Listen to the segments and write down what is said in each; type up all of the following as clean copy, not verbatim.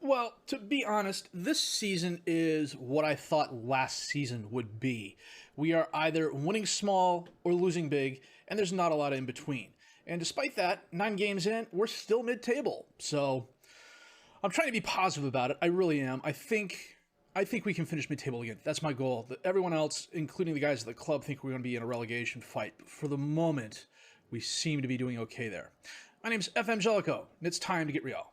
Well, to be honest, this season is what I thought last season would be. We are either winning small or losing big, and there's not a lot in between. And despite that, 9 games in, we're still mid-table. So I'm trying to be positive about it. I really am. I think we can finish mid-table again. That's my goal. Everyone else, including the guys at the club, think we're going to be in a relegation fight. But for the moment, we seem to be doing okay there. My name's FM20, and it's time to get real.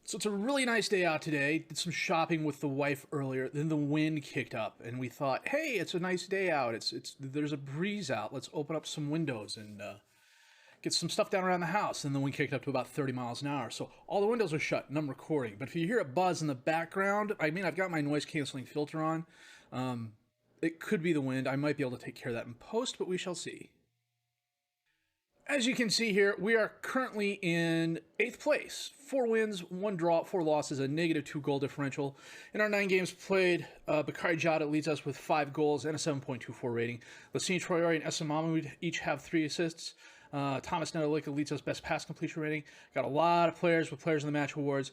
So it's a really nice day out today. Did some shopping with the wife earlier. Then the wind kicked up, and we thought, "Hey, it's a nice day out. There's a breeze out. Let's open up some windows and get some stuff down around the house." And then we kicked up to about 30 miles an hour. So all the windows are shut, and I'm recording. But if you hear a buzz in the background, I've got my noise canceling filter on. It could be the wind. I might be able to take care of that in post, but we shall see. As you can see here, we are currently in 8th place. 4 wins, 1 draw, 4 losses, a -2 goal differential. In our 9 games played, Bakari Jada leads us with 5 goals and a 7.24 rating. Lassini Traore and Essa Mahmoud each have 3 assists. Thomas Nedolika leads us best pass completion rating. Got a lot of players with Players of the Match awards.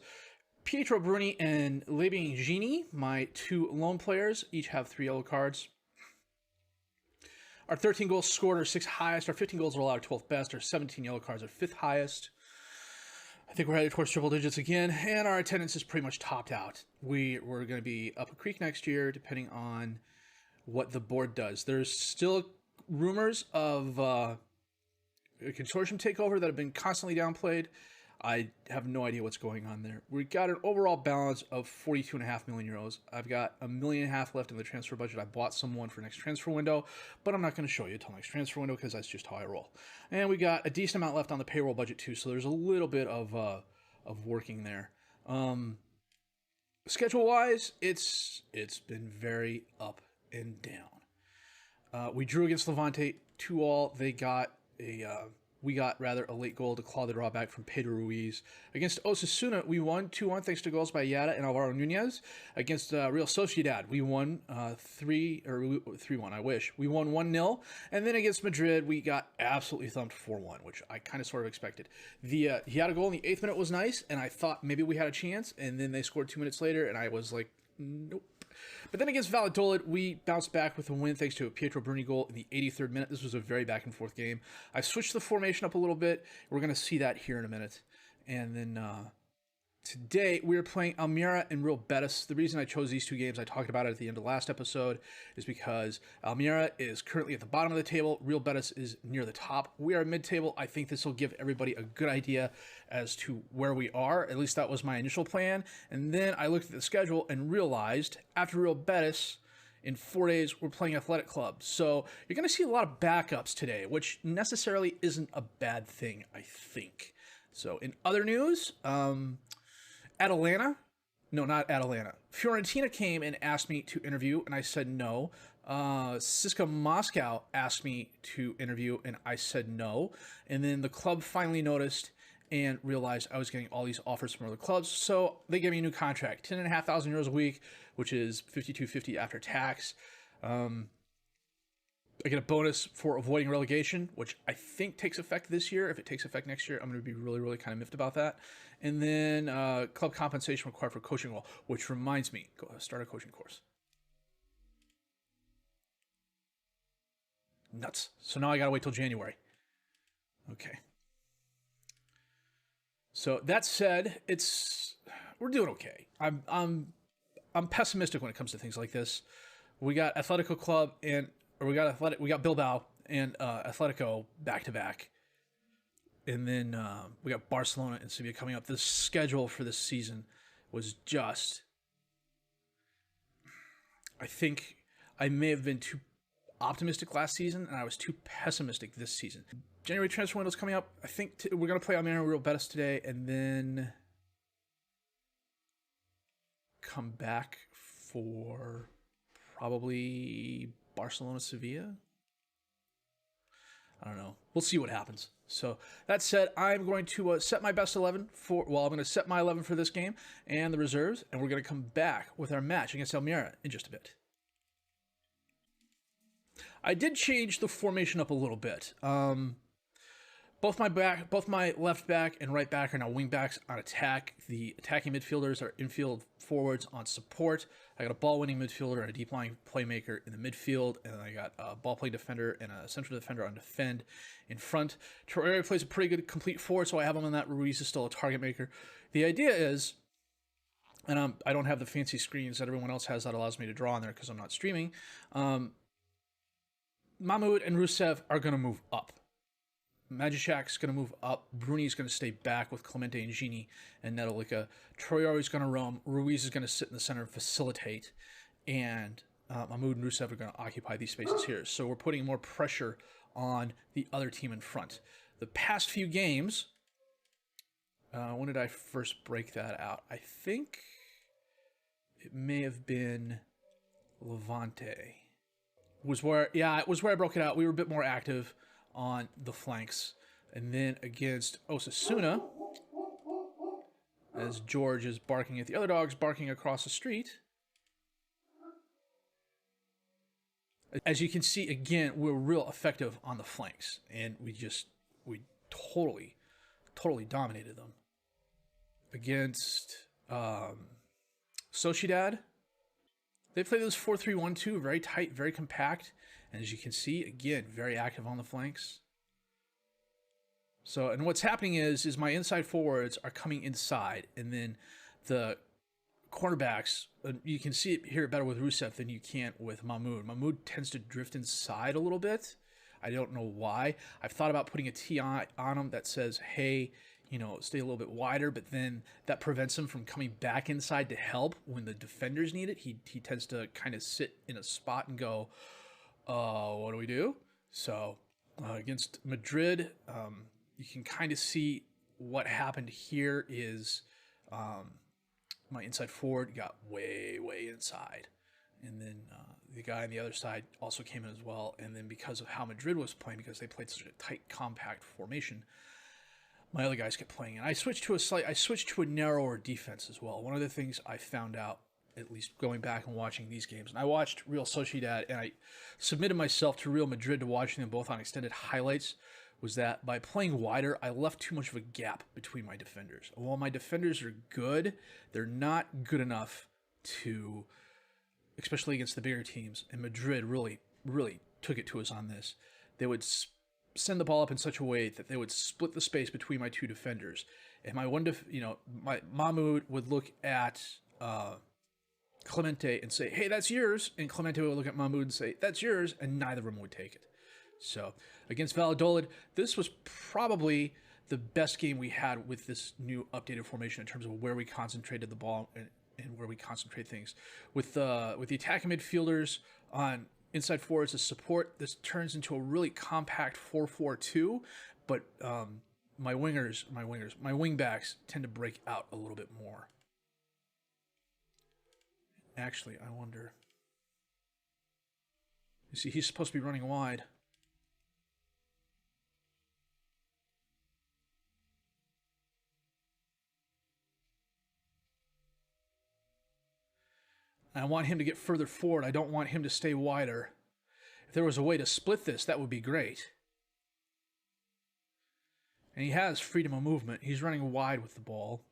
Pietro Bruni and Lebing Gini, my 2 lone players, each have 3 yellow cards. Our 13 goals scored are 6th highest. Our 15 goals are allowed are 12th best. Our 17 yellow cards are 5th highest. I think we're headed towards triple digits again, and our attendance is pretty much topped out. We're going to be up a creek next year, depending on what the board does. There's still rumors of a consortium takeover that have been constantly downplayed. I have no idea what's going on there. We got an overall balance of 42.5 million euros. I've got $1.5 million left in the transfer budget. I bought someone for next transfer window, but I'm not going to show you until next transfer window because that's just how I roll. And we got a decent amount left on the payroll budget too, so there's a little bit of working there. Schedule-wise, it's been very up and down. We drew against Levante 2-2. We got a late goal to claw the draw back from Pedro Ruiz. Against Osasuna, we won 2-1 thanks to goals by Yada and Alvaro Nunez. Against Real Sociedad, we won 3-1, I wish. We won 1-0. And then against Madrid, we got absolutely thumped 4-1, which I kind of sort of expected. He had a goal in the 8th minute was nice, and I thought maybe we had a chance. And then they scored 2 minutes later, and I was like, nope. But then against Valladolid, we bounced back with a win thanks to a Pietro Bruni goal in the 83rd minute. This was a very back-and-forth game. I switched the formation up a little bit. We're going to see that here in a minute. And then today, we are playing Almeria and Real Betis. The reason I chose these 2 games, I talked about it at the end of last episode, is because Almeria is currently at the bottom of the table. Real Betis is near the top. We are mid-table. I think this will give everybody a good idea as to where we are. At least that was my initial plan. And then I looked at the schedule and realized, after Real Betis, in 4 days, we're playing Athletic Club. So you're going to see a lot of backups today, which necessarily isn't a bad thing, I think. So in other news, Atalanta, no, not Atalanta. Fiorentina came and asked me to interview, and I said no. CSKA Moscow asked me to interview, and I said no. And then the club finally noticed and realized I was getting all these offers from other clubs, so they gave me a new contract, 10,500 euros a week, which is 52.50 after tax. I get a bonus for avoiding relegation, which I think takes effect this year. If it takes effect next year, I'm going to be really, really kind of miffed about that. And then club compensation required for coaching role, which reminds me, go start a coaching course. Nuts. So now I got to wait till January. Okay. So that said, we're doing okay. I'm pessimistic when it comes to things like this. We got Atletico Club we got Bilbao and Atletico back to back, and then we got Barcelona and Sevilla coming up. The schedule for this season was just, I think I may have been too optimistic last season, and I was too pessimistic this season. January transfer window's coming up. I think we're going to play Almeria Real Betis today, and then come back for Probably Barcelona, Sevilla. I don't know. We'll see what happens. So that said, I'm going to set my best 11 for, well, I'm going to set my 11 for this game and the reserves, and we're going to come back with our match against Almeria in just a bit. I did change the formation up a little bit. Both my left back and right back are now wing backs on attack. The attacking midfielders are infield forwards on support. I got a ball-winning midfielder and a deep-lying playmaker in the midfield, and I got a ball-playing defender and a central defender on defend in front. Traore plays a pretty good complete forward, so I have him on that. Ruiz is still a target maker. The idea is, and I don't have the fancy screens that everyone else has that allows me to draw on there because I'm not streaming. Mahmoud and Rusev are going to move up. Magicak's going to move up. Bruni's going to stay back with Clemente and Gini and Nedolica. Traore's going to roam. Ruiz is going to sit in the center and facilitate. And Mahmoud and Rusev are going to occupy these spaces here. So we're putting more pressure on the other team in front. The past few games, when did I first break that out? I think it may have been Levante. It was where I broke it out. We were a bit more active on the flanks. And then against Osasuna, as George is barking at the other dogs barking across the street. As you can see, again, we're real effective on the flanks. And we totally dominated them. Against Sociedad, they play this 4-3-1-2, very tight, very compact. And as you can see, again, very active on the flanks. So, and what's happening is my inside forwards are coming inside, and then the cornerbacks, you can see it here better with Rusev than you can with Mahmoud. Mahmoud tends to drift inside a little bit. I don't know why. I've thought about putting a T on him that says, hey, you know, stay a little bit wider, but then that prevents him from coming back inside to help when the defenders need it. He tends to kind of sit in a spot and go, what do we do? So against Madrid, you can kind of see what happened here is my inside forward got way inside. And then the guy on the other side also came in as well. And then because of how Madrid was playing, because they played such a tight, compact formation, my other guys kept playing. And I switched to a narrower defense as well. One of the things I found out, at least going back and watching these games, and I watched Real Sociedad, and I submitted myself to Real Madrid to watching them both on extended highlights, was that by playing wider, I left too much of a gap between my defenders. While my defenders are good, they're not good enough to, especially against the bigger teams, and Madrid really took it to us on this. They would send the ball up in such a way that they would split the space between my two defenders. And my my Mahmoud would look at Clemente and say, hey, that's yours. And Clemente would look at Mahmoud and say, that's yours. And neither of them would take it. So against Valladolid, this was probably the best game we had with this new updated formation in terms of where we concentrated the ball and where we concentrate things. With the attacking midfielders on inside forwards as support, this turns into a really compact 4-4-2, but my wing backs tend to break out a little bit more. Actually, I wonder. You see, he's supposed to be running wide. I want him to get further forward. I don't want him to stay wider. If there was a way to split this, that would be great. And he has freedom of movement. He's running wide with the ball.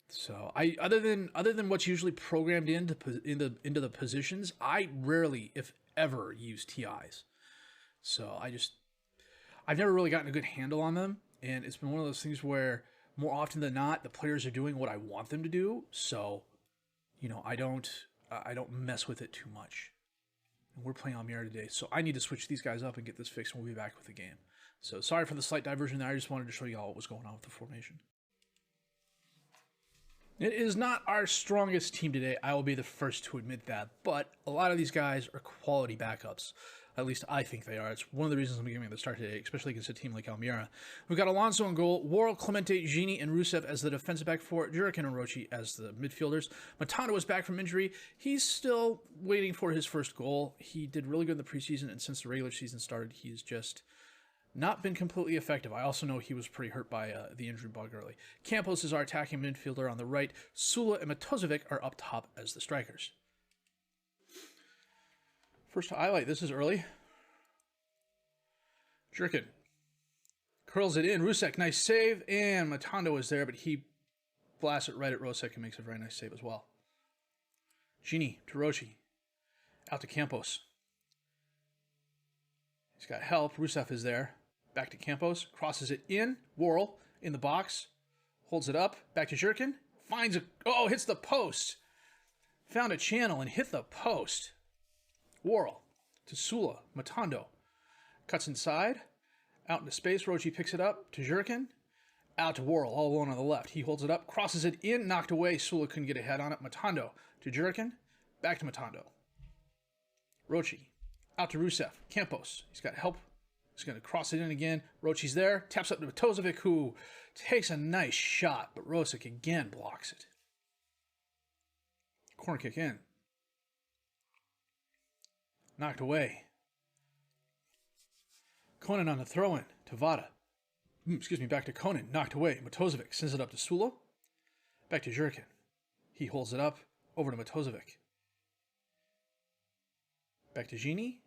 So other than what's usually programmed into the positions, I rarely, if ever, use TIs. So I've never really gotten a good handle on them, and it's been one of those things where more often than not, the players are doing what I want them to do. So, you know, I don't mess with it too much. And we're playing Almeria today, so I need to switch these guys up and get this fixed, and we'll be back with the game. So sorry for the slight diversion there. I just wanted to show you all what was going on with the formation. It is not our strongest team today. I will be the first to admit that. But a lot of these guys are quality backups. At least I think they are. It's one of the reasons I'm giving at the start today, especially against a team like Almira. We've got Alonso in goal, Worrell, Clemente, Gini, and Rusev as the defensive back four, Jurican and Rochi as the midfielders. Matando is back from injury. He's still waiting for his first goal. He did really good in the preseason, and since the regular season started, he's just not been completely effective. I also know he was pretty hurt by the injury bug early. Campos is our attacking midfielder on the right. Sula and Matozovic are up top as the strikers. First highlight, this is early. Jurkin curls it in. Rusek, nice save. And Matando is there, but he blasts it right at Rusek and makes a very nice save as well. Gini to Rochi. Out to Campos. He's got help. Rusev is there. Back to Campos. Crosses it in. Worrell in the box. Holds it up. Back to Jurkin. Finds a... Oh, hits the post. Found a channel and hit the post. Worrell to Sula. Matando. Cuts inside. Out into space. Rochi picks it up to Jurkin. Out to Worrell. All alone on the left. He holds it up. Crosses it in. Knocked away. Sula couldn't get a head on it. Matando to Jurkin. Back to Matando. Rochi. Out to Rusev. Campos. He's got help. He's going to cross it in again. Rochi's there. Taps up to Matozovic, who takes a nice shot, but Rosic again blocks it. Corner kick in. Knocked away. Conan on the throw-in to Vada. Back to Conan. Knocked away. Matozovic sends it up to Sula. Back to Jurkin. He holds it up. Over to Matozovic. Back to Gini,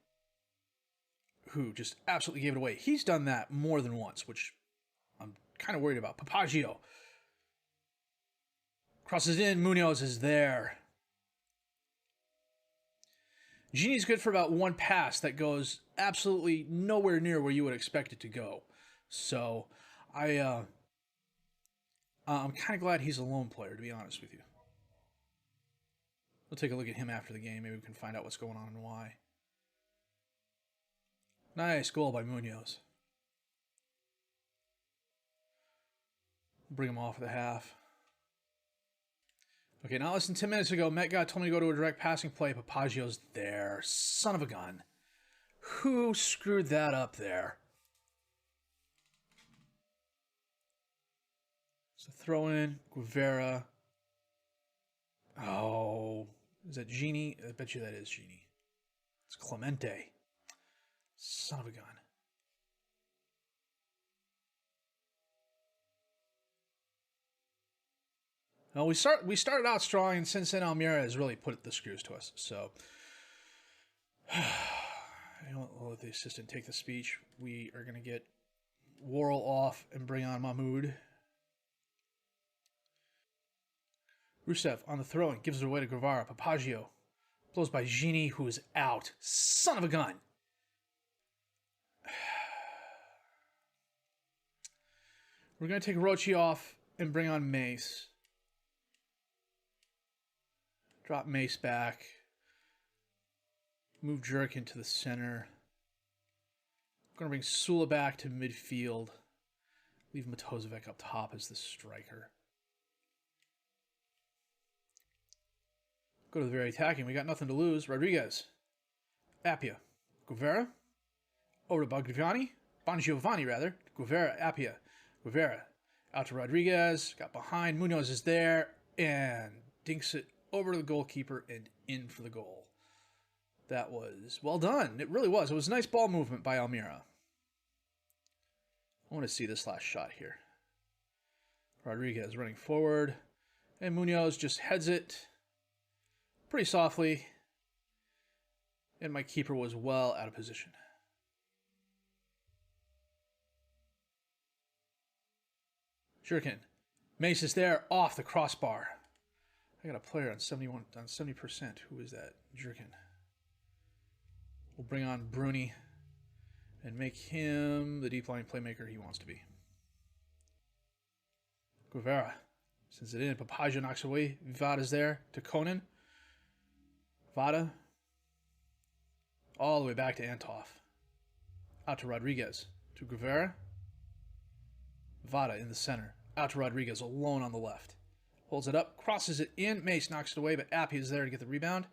who just absolutely gave it away. He's done that more than once, which I'm kind of worried about. Papagio crosses in. Munoz is there. Gini's good for about one pass that goes absolutely nowhere near where you would expect it to go. So I'm kind of glad he's a lone player, to be honest with you. We'll take a look at him after the game. Maybe we can find out what's going on and why. Nice goal by Munoz. Bring him off of the half. Okay, now less than 10 minutes ago, Metgod told me to go to a direct passing play. Papagio's there. Son of a gun. Who screwed that up there? So throw in Guevara. Oh, is that Gini? I bet you that is Gini. It's Clemente. Son of a gun. Well, we started out strong, and since then Almira has really put the screws to us. So, I'll let the assistant take the speech. We are going to get Worrell off and bring on Mahmoud. Rusev on the throw and gives it away to Guevara. Papagio blows by Gini, who is out. Son of a gun. We're going to take Rochi off and bring on Mace. Drop Mace back. Move Jurkin to the center. I'm going to bring Sula back to midfield. Leave Matozovic up top as the striker. Go to the very attacking. We got nothing to lose. Rodriguez. Appia. Guevara. Over to Bongiovanni, rather. Guevara, Appia. Guevara. Out to Rodriguez. Got behind. Munoz is there. And dinks it over to the goalkeeper and in for the goal. That was well done. It really was. It was a nice ball movement by Almira. I want to see this last shot here. Rodriguez running forward. And Munoz just heads it pretty softly. And my keeper was well out of position. Jurkin. Mace is there off the crossbar. I got a player on 70%. Who is that? Jurkin. We'll bring on Bruni and make him the deep line playmaker he wants to be. Guevara sends it in. Papagio knocks away. Vada's there to Conan. Vada. All the way back to Antov. Out to Rodriguez. To Guevara. Vada in the center. Out to Rodriguez alone on the left. Holds it up, crosses it in. Mace knocks it away, but Appy is there to get the rebound.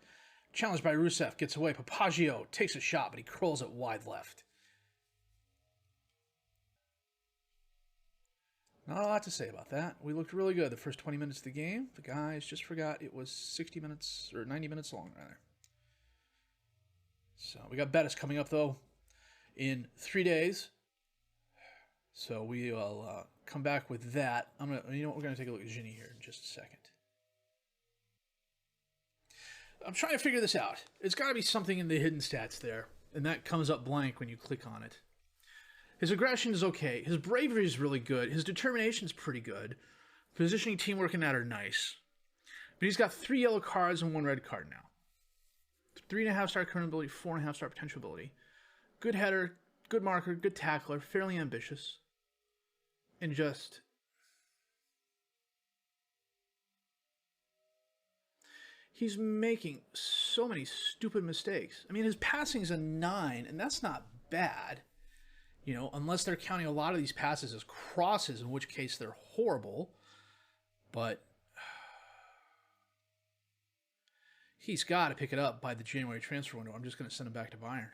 Challenged by Rusev, gets away. Papagio takes a shot, but he curls it wide left. Not a lot to say about that. We looked really good the first 20 minutes of the game. The guys just forgot it was 60 minutes, or 90 minutes long, rather. So we got Bettis coming up, though, in 3 days. So we will come back with that. We're gonna take a look at Ginny here in just a second. I'm trying to figure this out. It's got to be something in the hidden stats there, and that comes up blank when you click on it. His aggression is okay. His bravery is really good. His determination is pretty good. Positioning, teamwork, and that are nice. But he's got 3 yellow cards and 1 red card now. 3.5-star current ability, 4.5-star potential ability. Good header, good marker, good tackler, fairly ambitious. And just... he's making so many stupid mistakes. I mean, his passing is a 9, and that's not bad. You know, unless they're counting a lot of these passes as crosses, in which case they're horrible. But he's got to pick it up by the January transfer window. I'm just going to send him back to Bayern.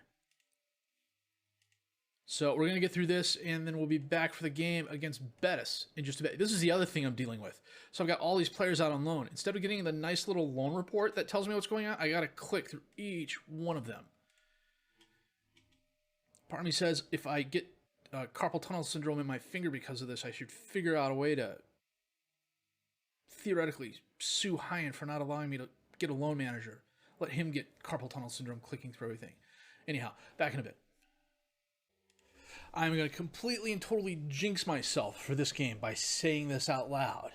So we're going to get through this, and then we'll be back for the game against Bettis in just a bit. This is the other thing I'm dealing with. So I've got all these players out on loan. Instead of getting the nice little loan report that tells me what's going on, I got to click through each one of them. Part of me says if I get carpal tunnel syndrome in my finger because of this, I should figure out a way to theoretically sue Hyan for not allowing me to get a loan manager. Let him get carpal tunnel syndrome clicking through everything. Anyhow, back in a bit. I'm going to completely and totally jinx myself for this game by saying this out loud.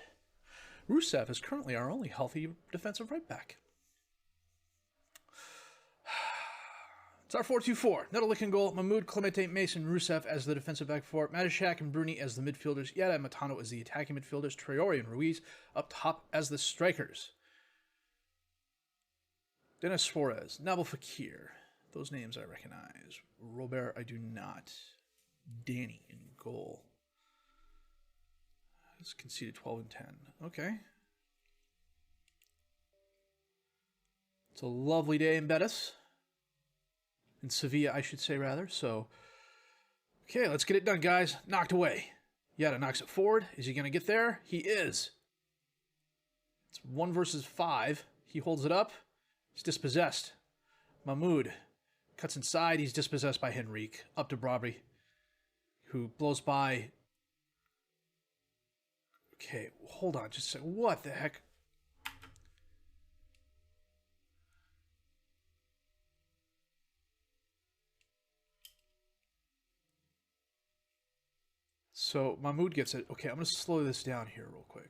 Rusev is currently our only healthy defensive right back. It's our 4-2-4. Nedelik in goal, Mahmoud, Clemente, Mason, Rusev as the defensive back four, Matishak and Bruni as the midfielders, Yada and Matano as the attacking midfielders, Traore and Ruiz up top as the strikers. Dennis Suarez, Nabil Fekir. Those names I recognize. Robert, I do not. Danny in goal. He's conceded 12 and 10. Okay. It's a lovely day in Betis. In Sevilla, I should say, rather. So, okay, let's get it done, guys. Knocked away. Yada knocks it forward. Is he going to get there? He is. It's 1 versus 5. He holds it up. He's dispossessed. Mahmoud cuts inside. He's dispossessed by Henrique. Up to Brabry, who blows by. Okay, hold on just a second. What the heck? So Mahmoud gets it. Okay, I'm going to slow this down here real quick.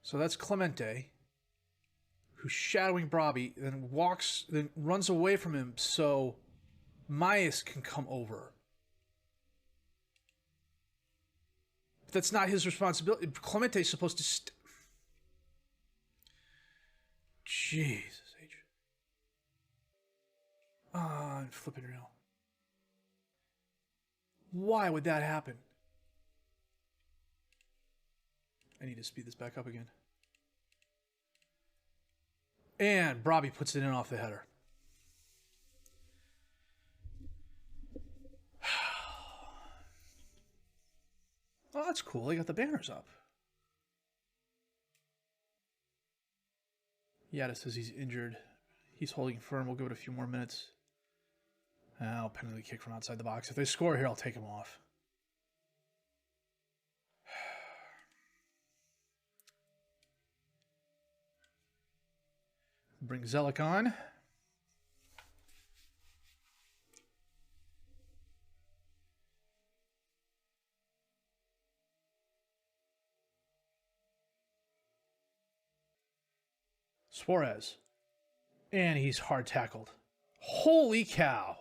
So that's Clemente, who's shadowing Brobby, then runs away from him so Maes can come over. But that's not his responsibility. Clemente's supposed to... Jesus, H. I'm flipping real. Why would that happen? I need to speed this back up again. And Brobby puts it in off the header. Oh, that's cool. They got the banners up. Yada says he's injured. He's holding firm. We'll give it a few more minutes. I'll penalty kick from outside the box. If they score here, I'll take him off. Bring Zelik on. Suarez. And he's hard tackled. Holy cow.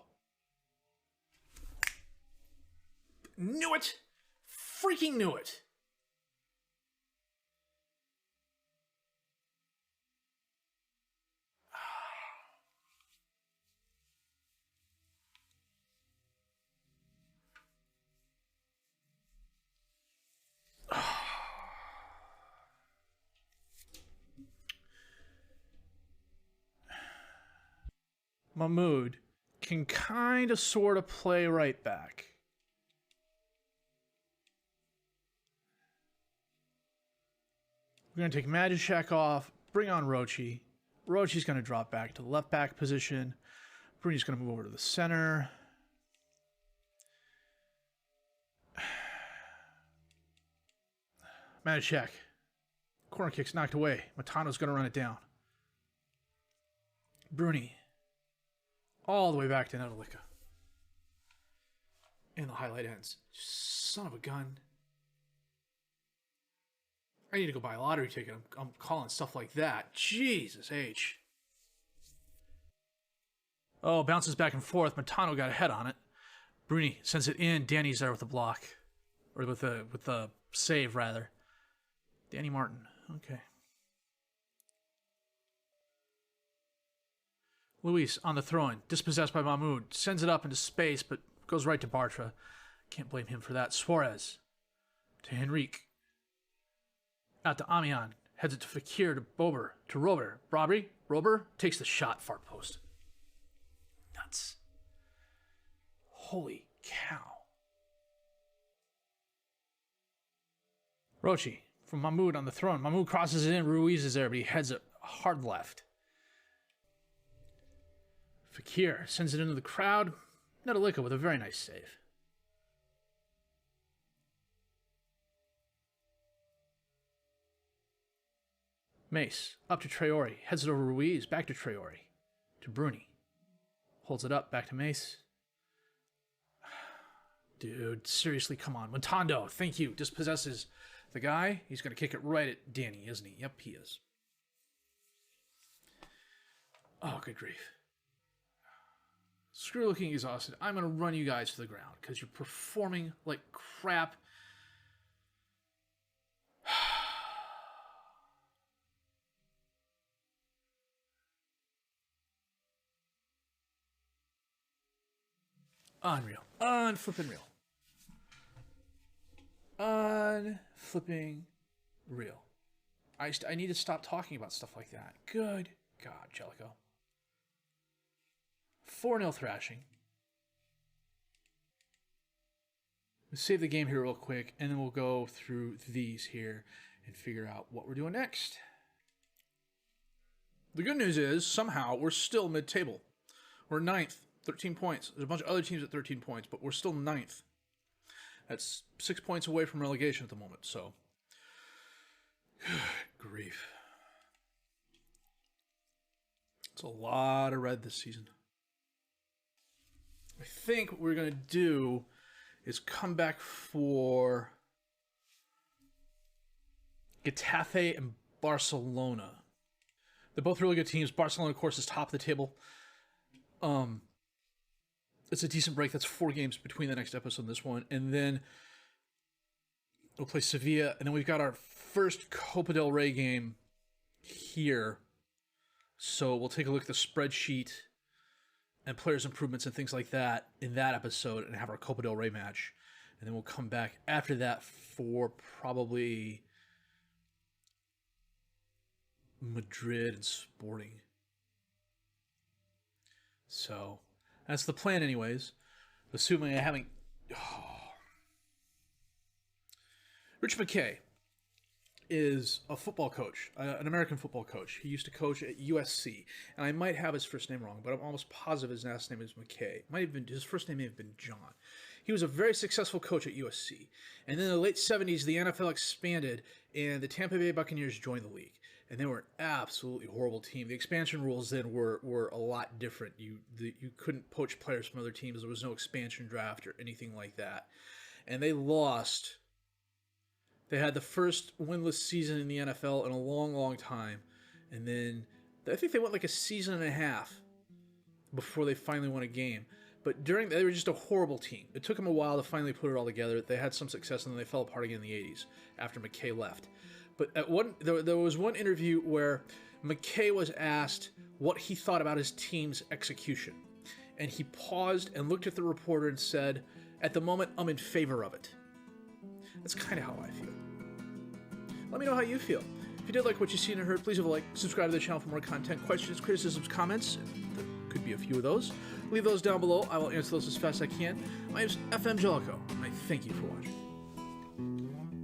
Knew it. Freaking knew it. Mahmoud can kind of sort of play right back. We're going to take Magishak off, bring on Rochi. Rochi's going to drop back to the left back position. Bruni's going to move over to the center. Magishak. Corner kick's knocked away. Matano's going to run it down. Bruni. All the way back to Nedalica. And the highlight ends. Son of a gun. I need to go buy a lottery ticket. I'm calling stuff like that. Jesus H. Oh, bounces back and forth. Matano got a head on it. Bruni sends it in. Danny's there with the block. Or with the save, rather. Danny Martin. Okay. Luis on the throw-in. Dispossessed by Mahmoud. Sends it up into space, but goes right to Bartra. Can't blame him for that. Suarez. To Henrique. Out to Amian. Heads it to Fakir, to Bober. To Rober. Rober takes the shot. Far post. Nuts. Holy cow. Rochi. From Mahmoud on the throne. Mahmoud crosses it in. Ruiz is there, but he heads it hard left. Fakir sends it into the crowd. Nedalica with a very nice save. Mace, up to Traore. Heads it over Ruiz. Back to Traore. To Bruni. Holds it up. Back to Mace. Dude, seriously, come on. Montando, thank you. Dispossesses the guy. He's going to kick it right at Danny, isn't he? Yep, he is. Oh, good grief. Screw looking exhausted. I'm going to run you guys to the ground because you're performing like crap. Unreal. Unflippin' real. Unflipping real. I need to stop talking about stuff like that. Good God, Jellico. 4-0 thrashing. Let's save the game here real quick, and then we'll go through these here and figure out what we're doing next. The good news is, somehow, we're still mid-table. We're 9th, 13 points. There's a bunch of other teams at 13 points, but we're still 9th. That's 6 points away from relegation at the moment, so. Good grief. It's a lot of red this season. I think what we're going to do is come back for Getafe and Barcelona. They're both really good teams. Barcelona, of course, is top of the table. It's a decent break. That's 4 games between the next episode and this one. And then we'll play Sevilla. And then we've got our first Copa del Rey game here. So we'll take a look at the spreadsheet and players' improvements and things like that in that episode and have our Copa del Rey match. And then we'll come back after that for probably Madrid and Sporting. So that's the plan anyways. Assuming I haven't... Rich McKay is a football coach, an American football coach. He used to coach at USC, and I might have his first name wrong, but I'm almost positive his last name is McKay. His first name may have been John. He was a very successful coach at USC, and then in the late 70s, the NFL expanded, and the Tampa Bay Buccaneers joined the league, and they were an absolutely horrible team. The expansion rules then were a lot different. You couldn't poach players from other teams. There was no expansion draft or anything like that, and they lost. They had the first winless season in the NFL in a long, long time. And then I think they went like a season and a half before they finally won a game. But they were just a horrible team. It took them a while to finally put it all together. They had some success, and then they fell apart again in the 80s after McKay left. But there was one interview where McKay was asked what he thought about his team's execution. And he paused and looked at the reporter and said, "At the moment, I'm in favor of it." That's kind of how I feel. Let me know how you feel. If you did like what you've seen and heard, please leave a like, subscribe to the channel for more content, questions, criticisms, comments. The good be a few of those. Leave those down below. I will answer those as fast as I can. My name is FM20. I thank you for watching.